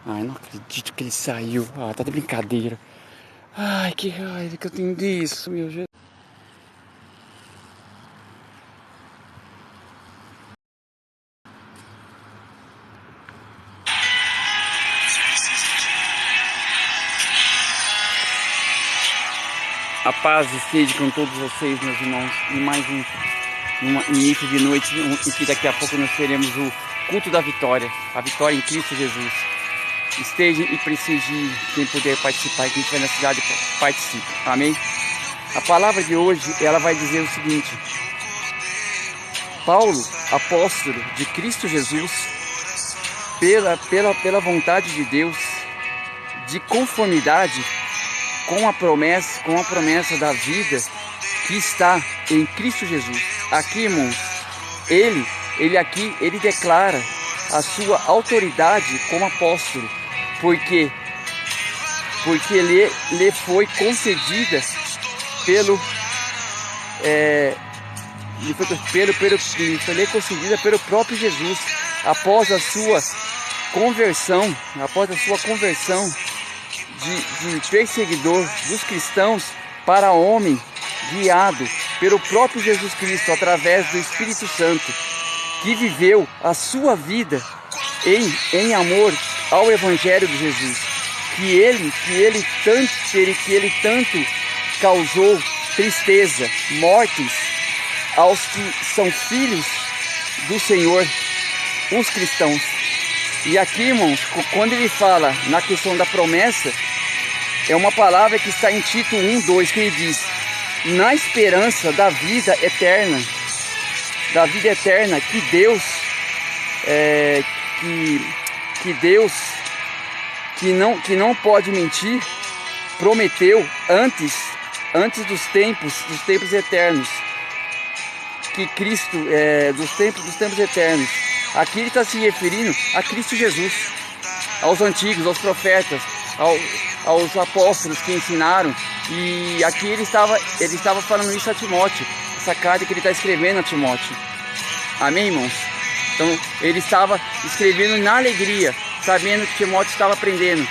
Ai, não acredito que ele saiu. Ah, tá de brincadeira. Ai, que raiva que eu tenho disso, meu Jesus. A paz esteja com todos vocês, meus irmãos, em mais um início de noite, em que daqui a pouco nós teremos o culto da vitória, a vitória em Cristo Jesus. Esteja e prestigie quem puder participar, quem estiver na cidade participe. Amém? A palavra de hoje, ela vai dizer o seguinte: Paulo, apóstolo de Cristo Jesus, pela vontade de Deus, de conformidade com a promessa da vida que está em Cristo Jesus. Aqui, irmãos, ele declara a sua autoridade como apóstolo, porque lhe foi concedida lhe concedida pelo próprio Jesus, após a sua conversão de perseguidor dos cristãos para homem, guiado pelo próprio Jesus Cristo através do Espírito Santo, que viveu a sua vida em amor ao Evangelho de Jesus, que ele tanto causou tristeza, mortes aos que são filhos do Senhor, os cristãos. E aqui, irmãos, quando ele fala na questão da promessa, é uma palavra que está em Tito 1:2, que ele diz: na esperança da vida eterna, que Deus, que não pode mentir, prometeu antes dos tempos eternos, que Cristo, dos tempos eternos. Aqui ele está se referindo a Cristo Jesus, aos antigos, aos profetas, aos apóstolos que ensinaram. E aqui ele estava falando isso a Timóteo, essa carta que ele está escrevendo a Timóteo. Amém, irmãos? Então ele estava escrevendo na alegria, sabendo que Timóteo estava aprendendo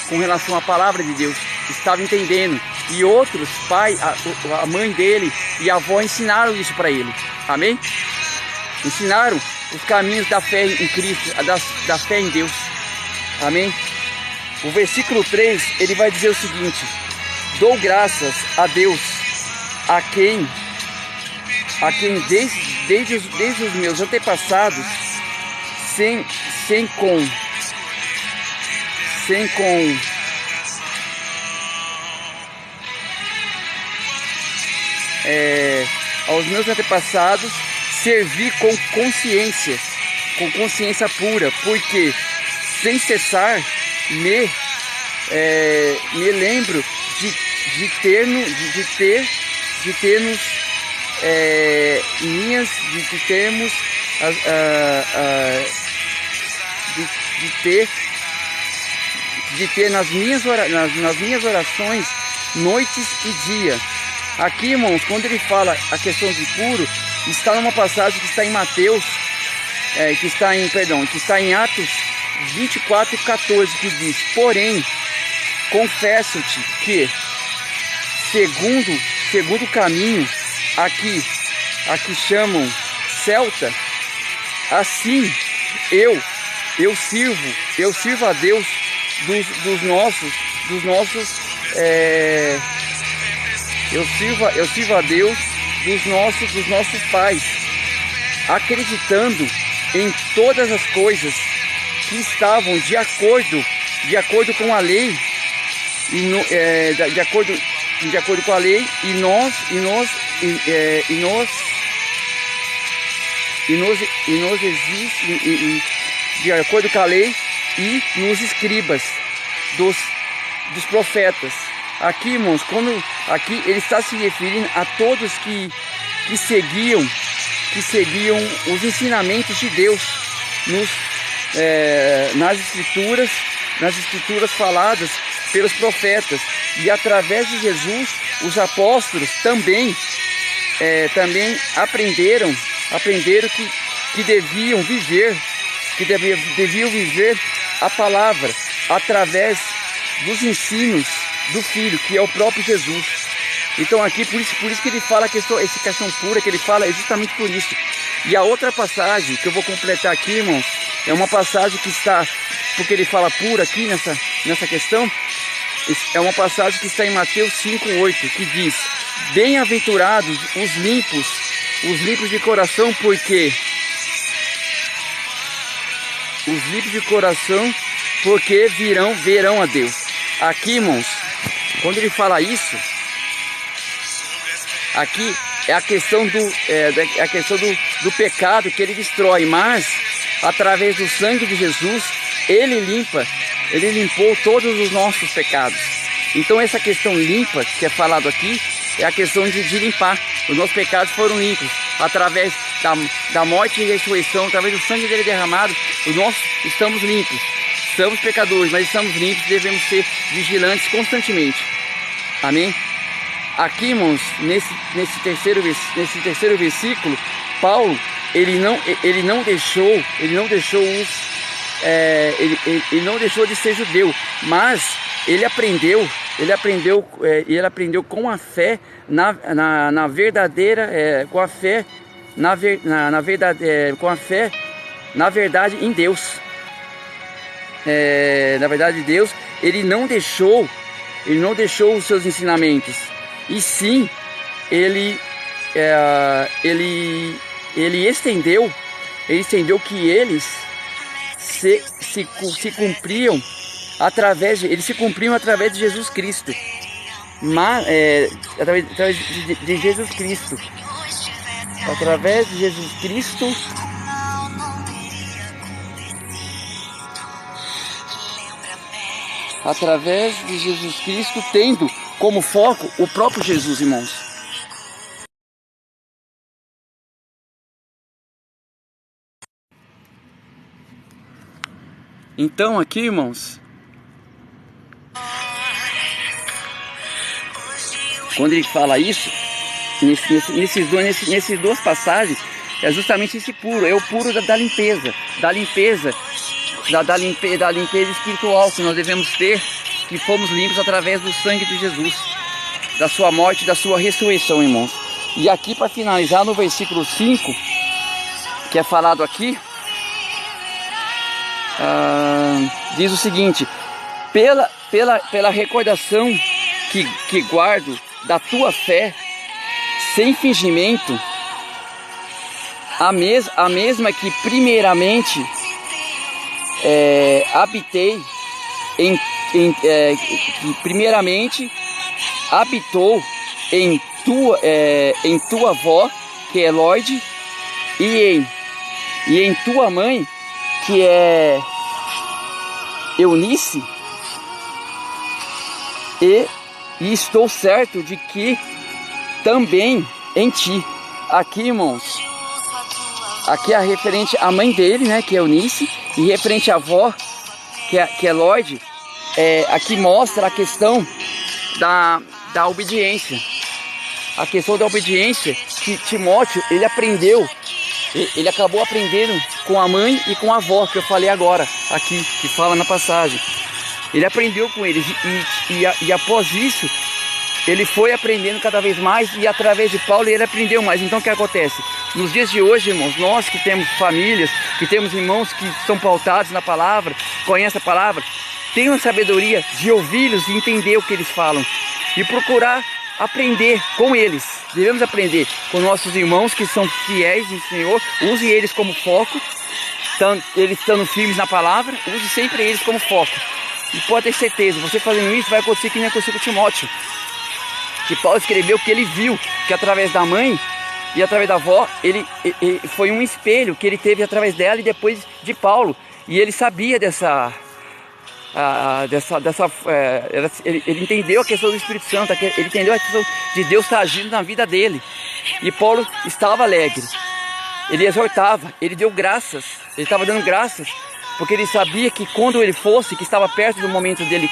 com relação à palavra de Deus, estava entendendo. E outros, a mãe dele e a avó ensinaram isso para ele. Amém? Ensinaram os caminhos da fé em Cristo, da fé em Deus. Amém? O versículo 3, ele vai dizer o seguinte: dou graças a Deus, a quem desde os meus antepassados, aos meus antepassados, servi com consciência pura, porque sem cessar me lembro de termos nas minhas orações noites e dia. Aqui, irmãos, quando ele fala a questão de puro, está numa passagem que está em Mateus, que está em Atos 24:14, que diz: porém, confesso-te que, segundo o caminho aqui chamam celta, assim eu sirvo a Deus dos nossos eu sirvo a Deus dos nossos pais, acreditando em todas as coisas que estavam de acordo com a lei, de acordo com a lei, e de acordo com a lei, e nos escribas dos profetas. Aqui, irmãos, aqui ele está se referindo a todos que seguiam os ensinamentos de Deus nas escrituras faladas pelos profetas. E através de Jesus, os apóstolos também aprenderam que deviam viver a palavra através dos ensinos do Filho, que é o próprio Jesus. Então aqui, por isso que ele fala que essa questão pura que ele fala é justamente por isso. E a outra passagem que eu vou completar aqui, irmãos, é uma passagem que está, porque ele fala pura aqui nessa questão, é uma passagem que está em Mateus 5:8, que diz: bem-aventurados os limpos de coração, porque verão a Deus. Aqui, irmãos, quando ele fala isso, aqui é a questão do pecado que ele destrói, mas através do sangue de Jesus, ele limpou todos os nossos pecados. Então essa questão limpa que é falado aqui é a questão de limpar. Os nossos pecados foram limpos através da morte e ressurreição, através do sangue dele derramado. Nós estamos limpos, somos pecadores, mas estamos limpos, devemos ser vigilantes constantemente. Amém? Aqui, irmãos, nesse terceiro versículo, Paulo ele não deixou de ser judeu, mas ele aprendeu com a fé na verdadeira, com a fé na verdade em Deus. Na verdade de Deus, ele não deixou os seus ensinamentos, e sim ele estendeu que eles se cumpriam através de Jesus Cristo, mas através de Jesus Cristo, tendo como foco o próprio Jesus, irmãos. Então aqui, irmãos, quando ele fala isso, nessas duas passagens, é justamente esse puro, é o puro da limpeza espiritual que nós devemos ter, que fomos limpos através do sangue de Jesus, da sua morte, da sua ressurreição, irmãos. E aqui, para finalizar, no versículo 5, que é falado aqui, diz o seguinte: pela recordação que guardo da tua fé, sem fingimento, a mesma que primeiramente habitou em tua avó, que é Lorde, e em tua mãe, que é Eunice, e estou certo de que também em ti. Aqui, irmãos, aqui é referente à mãe dele, né, que é Eunice, e referente à avó, que é Lorde, aqui mostra a questão da obediência. A questão da obediência que Timóteo, ele aprendeu, ele acabou aprendendo com a mãe e com a avó, que eu falei agora, aqui, que fala na passagem. Ele aprendeu com eles, e após isso, ele foi aprendendo cada vez mais, e através de Paulo ele aprendeu mais. Então o que acontece? Nos dias de hoje, irmãos, nós que temos famílias, que temos irmãos que são pautados na palavra, conhecem a palavra, tenham a sabedoria de ouvi-los e entender o que eles falam, e procurar aprender com eles. Devemos aprender com nossos irmãos que são fiéis no Senhor. Use eles como foco, eles estando firmes na palavra, use sempre eles como foco. E pode ter certeza, você fazendo isso vai acontecer que nem aconteceu com Timóteo, que Paulo escreveu que ele viu que através da mãe e através da avó, ele foi um espelho que ele teve através dela e depois de Paulo, e ele sabia ele entendeu a questão do Espírito Santo, ele entendeu a questão de Deus estar agindo na vida dele. E Paulo estava alegre, ele exortava, ele deu graças, ele estava dando graças, porque ele sabia que quando ele fosse, que estava perto do momento dele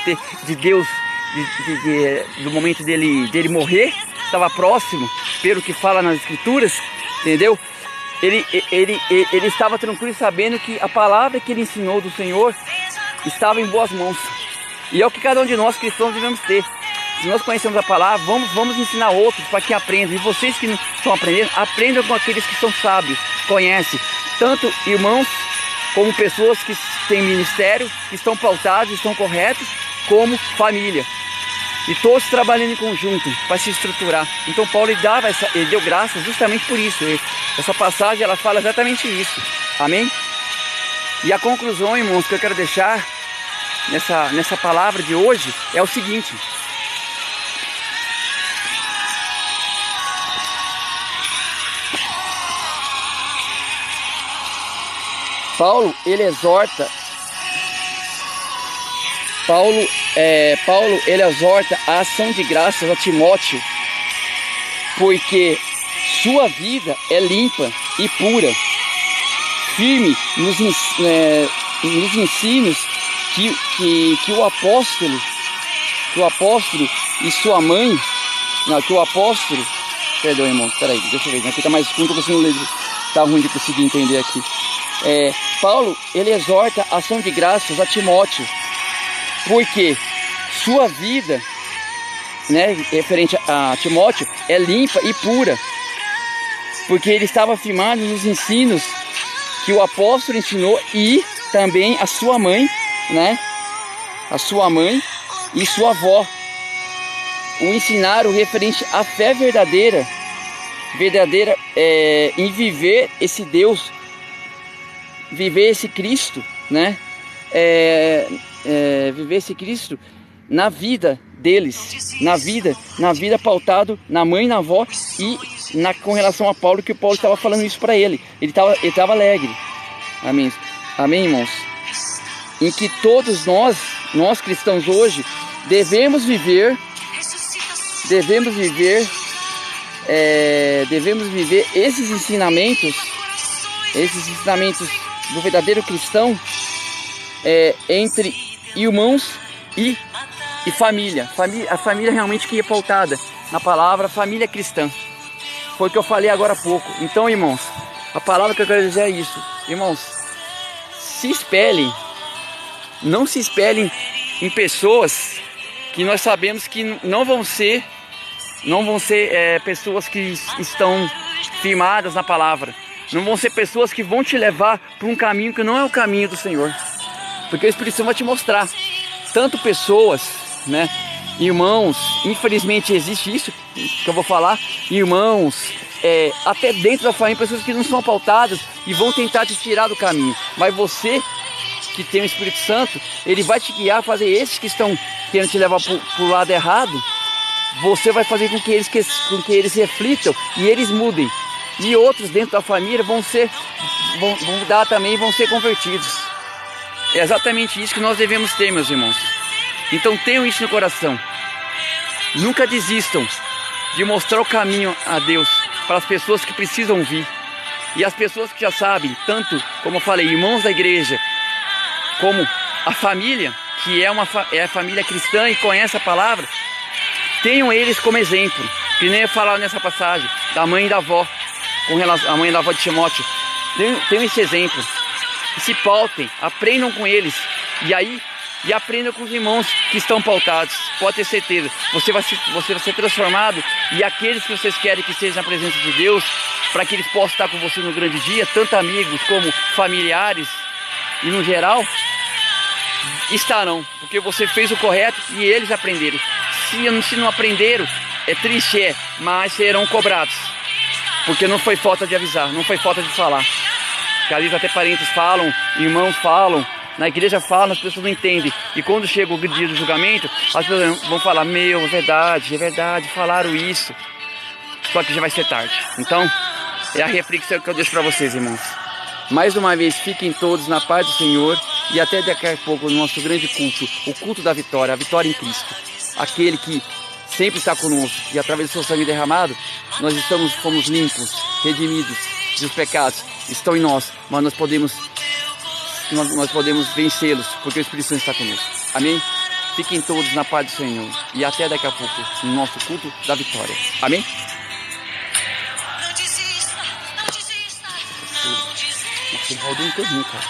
do momento dele morrer, estava próximo, pelo que fala nas Escrituras, entendeu? Ele estava tranquilo, sabendo que a palavra que ele ensinou do Senhor estava em boas mãos. E é o que cada um de nós cristãos devemos ter. Se nós conhecemos a palavra, vamos ensinar outros para que aprendam. E vocês que não estão aprendendo, aprendam com aqueles que são sábios, conhecem. Tanto irmãos, como pessoas que têm ministério, que estão pautados, estão corretos, como família. E todos trabalhando em conjunto para se estruturar. Então Paulo ele deu graças justamente por isso. Essa passagem ela fala exatamente isso. Amém? E a conclusão, irmãos, que eu quero deixar nessa palavra de hoje é o seguinte. Paulo, ele exorta a ação de graças a Timóteo, porque sua vida é limpa e pura, firme nos ensinos que o apóstolo e sua mãe, perdão, irmão, peraí, deixa eu ver, aqui tá mais escuro, não tô conseguindo ler, tá ruim de conseguir entender aqui. Paulo, ele exorta a ação de graças a Timóteo, porque sua vida, né, referente a Timóteo, é limpa e pura, porque ele estava firmado nos ensinos que o apóstolo ensinou e também a sua mãe, né, a sua mãe e sua avó, o ensinaram referente à fé verdadeira em viver esse Deus, viver esse Cristo, né? Viver esse Cristo na vida deles, na vida pautado na mãe, na avó e com relação a Paulo, que o Paulo estava falando isso para ele. Ele estava alegre. Amém. Amém, irmãos. Em que todos nós cristãos hoje devemos viver esses ensinamentos do verdadeiro cristão, entre irmãos e família. A família realmente que é pautada na palavra família cristã. Foi o que eu falei agora há pouco. Então, irmãos, a palavra que eu quero dizer é isso. Irmãos, não se espelhem em pessoas que nós sabemos que não vão ser pessoas que estão firmadas na palavra. Não vão ser pessoas que vão te levar para um caminho que não é o caminho do Senhor. Porque o Espírito Santo vai te mostrar. Tanto pessoas, né? Irmãos, infelizmente existe isso que eu vou falar. Irmãos, até dentro da família, pessoas que não são pautadas e vão tentar te tirar do caminho. Mas você, que tem o Espírito Santo, ele vai te guiar a fazer esses que estão querendo te levar para o lado errado. Você vai fazer com que eles reflitam e eles mudem. E outros dentro da família vão mudar também e vão ser convertidos. É exatamente isso que nós devemos ter, meus irmãos. Então tenham isso no coração. Nunca desistam de mostrar o caminho a Deus para as pessoas que precisam vir. E as pessoas que já sabem, tanto como eu falei, irmãos da igreja, como a família, que é a família cristã e conhece a palavra, tenham eles como exemplo. Que nem eu falar nessa passagem da mãe e da avó, com relação à mãe e da avó de Timóteo. Tenham esse exemplo. Se pautem, aprendam com eles. E aprendam com os irmãos que estão pautados. Pode ter certeza, você vai ser transformado. E aqueles que vocês querem que estejam na presença de Deus, para que eles possam estar com você no grande dia, tanto amigos como familiares e no geral, estarão, porque você fez o correto e eles aprenderam. Se não aprenderam, é triste, mas serão cobrados, porque não foi falta de avisar, não foi falta de falar. Que às vezes até parentes falam, irmãos falam, na igreja falam, as pessoas não entendem. E quando chega o dia do julgamento, as pessoas vão falar: meu, é verdade, falaram isso. Só que já vai ser tarde. Então, é a reflexão que eu deixo para vocês, irmãos. Mais uma vez, fiquem todos na paz do Senhor. E até daqui a pouco no nosso grande culto, o culto da vitória, a vitória em Cristo. Aquele que sempre está conosco. E através do seu sangue derramado, nós fomos limpos, redimidos. E os pecados estão em nós, mas nós podemos vencê-los, porque o Espírito Santo está conosco. Amém? Fiquem todos na paz do Senhor. E até daqui a pouco no nosso culto da vitória. Amém? Nossa, ele rodou um todinho, cara.